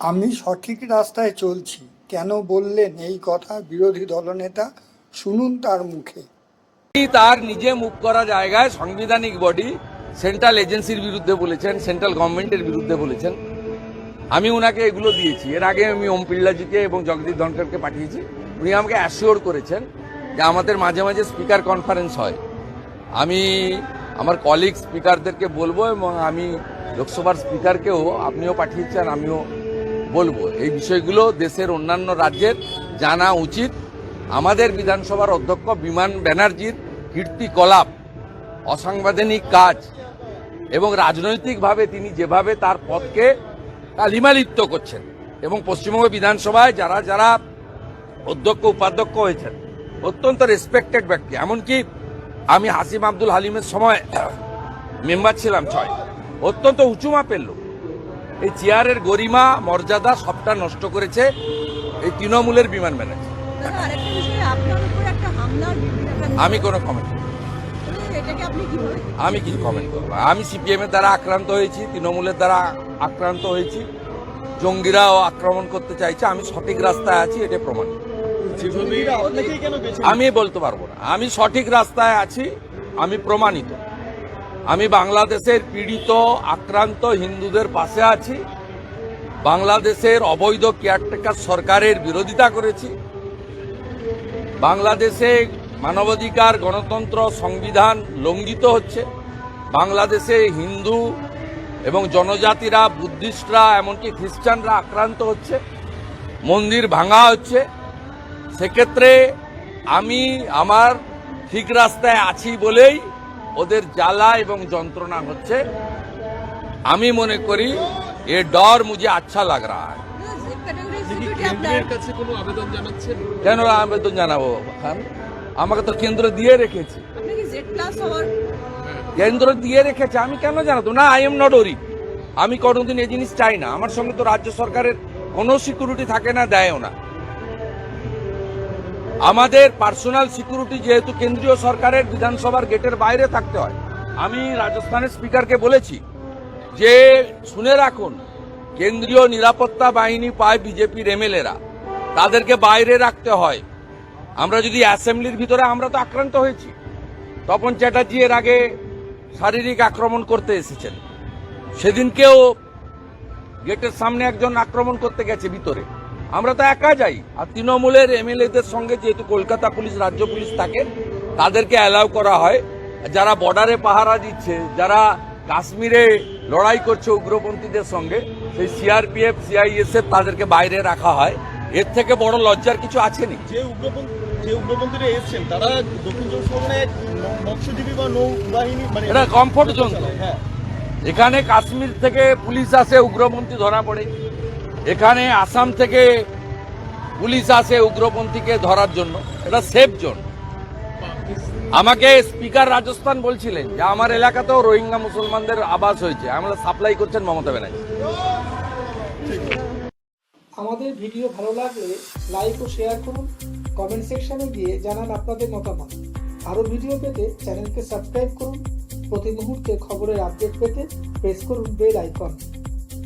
আমি সঠিক রাস্তায় চলছি কেন বললেন এই কথা বিরোধী দলনেতা? শুনুন তার মুখে। তার নিজে মুখ করা জায়গায় সাংবিধানিক বডি সেন্ট্রাল এজেন্সির বিরুদ্ধে বলেছেন, সেন্ট্রাল গভর্নমেন্টের বিরুদ্ধে বলেছেন। আমি ওনাকে এগুলো দিয়েছি। এর আগে আমি ওম পিল্লাজিকে এবং জগদীপ ধনখড়কে পাঠিয়েছি। উনি আমাকে অ্যাসিওর করেছেন যে আমাদের মাঝে মাঝে স্পিকার কনফারেন্স হয়। আমি আমার কলিগ স্পিকারদেরকে বলবো এবং আমি লোকসভার স্পিকারকেও, আপনিও পাঠিয়েছেন, আমিও বলবো এই বিষয়গুলো দেশের অন্যান্য রাজ্যের জানা উচিত। আমাদের বিধানসভার অধ্যক্ষ বিমান ব্যানার্জির কীর্তিকলাপ, অসাংবিধানিক কাজ এবং রাজনৈতিকভাবে তিনি যেভাবে তার পদকে কালিমালিপ্ত করছেন এবং পশ্চিমবঙ্গ বিধানসভায় যারা যারা অধ্যক্ষ উপাধ্যক্ষ হয়েছেন অত্যন্ত রেসপেক্টেড ব্যক্তি। এমনকি আমি হাসিম আব্দুল হালিমের সময় মেম্বার ছিলাম 6, অত্যন্ত উঁচু মাপের লোক। এই চেয়ারের গরিমা মর্যাদা সবটা নষ্ট করেছে এই তৃণমূলের বিমান ব্যানার্জি। আমি কোনো কমেন্ট আমি কিছু কমেন্ট করবো। আমি সিপিএম এর দ্বারা আক্রান্ত হয়েছি, তৃণমূলের দ্বারা আক্রান্ত হয়েছি, জঙ্গিরাও আক্রমণ করতে চাইছে। আমি সঠিক রাস্তায় আছি, এটা প্রমাণ। আমি বলতে পারবো না আমি সঠিক রাস্তায় আছি, আমি প্রমাণিত। আমি বাংলাদেশের পীড়িত আক্রান্ত হিন্দুদের পাশে আছি। বাংলাদেশের অবৈধ কেয়ারটেকার সরকারের বিরোধিতা করেছি। বাংলাদেশে মানবাধিকার, গণতন্ত্র, সংবিধান লঙ্ঘিত হচ্ছে। বাংলাদেশে হিন্দু এবং জনজাতিরা, বুদ্ধিস্টরা, এমনকি খ্রিস্টানরা আক্রান্ত হচ্ছে, মন্দির ভাঙা হচ্ছে। সেক্ষেত্রে আমি আমার ঠিক রাস্তায় আছি বলেই ওদের জ্বালা এবং যন্ত্রণা হচ্ছে। আমি মনে করি এ ডর মুঝে আচ্ছা লাগ রা হ্যায়। কেন আবেদন জানাবো খান? আমাকে তো কেন্দ্র দিয়ে রেখেছে, কেন্দ্র দিয়ে রেখেছে, আমি কেন জানাবো না? আই এম নট ওরি। আমি কোনোদিন এই জিনিস চাই না। আমার সঙ্গে তো রাজ্য সরকারের কোনো সিকিউরিটি থাকে না, দেয়ও না। আমাদের পার্সোনাল সিকিউরিটি যেহেতু কেন্দ্রীয় সরকারের বিধানসভার গেটের বাইরে থাকতে হয়। আমি রাজস্থানের স্পিকারকে বলেছি যে শুনে রাখুন, কেন্দ্রীয় নিরাপত্তা বাহিনী পায় বিজেপির এমএলএরা, তাদেরকে বাইরে রাখতে হয়। আমরা যদি অ্যাসেম্বলির ভিতরে, আমরা তো আক্রান্ত হয়েছি। তপন চ্যাটার্জি এর আগে শারীরিক আক্রমণ করতে এসেছেন, সেদিনকেও গেটের সামনে একজন আক্রমণ করতে গেছে ভিতরে। আমরা তো একা যাই। আর তৃণমূলের এমএলএদের সঙ্গে যেহেতু কলকাতা পুলিশ, রাজ্য পুলিশ থাকে, তাদেরকে অ্যালাউ করা হয়। যারা বর্ডারে পাহারা দিচ্ছে, যারা কাশ্মীরে লড়াই করছে উগ্রপন্থীদের সঙ্গে, সেই সিআরপিএফ, সিআইএসএফ, তাদেরকে বাইরে রাখা হয়। এর থেকে বড় লজ্জার কিছু আছে নি? যে উগ্রপন্থীরা এসেছেন তারা দক্ষিণ চব্বিশ পরগনায় মৎস্যজীবী বা নৌবাহিনী, মানে এটা কমফোর্ট জোন। হ্যাঁ, এখানে কাশ্মীর থেকে পুলিশ আসে, উগ্রপন্থী ধরা পড়ে। এখানে আসাম থেকে পুলিশ আসে উগ্রপন্থীকে ধরার জন্য। এটা সেফ জোন। আমাকে স্পিকার রাজস্থান বলছিলেন যে আমার এলাকাতেও রোহিঙ্গা মুসলমানদের আবাস হয়েছে, আমরা সাপ্লাই করছেন মমতা ব্যানার্জি। আমাদের ভিডিও ভালো লাগলে লাইক ও শেয়ার করুন, কমেন্ট সেকশনে গিয়ে জানান আপনাদের মতামত। আরও ভিডিও পেতে চ্যানেলকে সাবস্ক্রাইব করুন। প্রতি মুহূর্তে খবরের আপডেট পেতে প্রেস করুন বেল আইকন।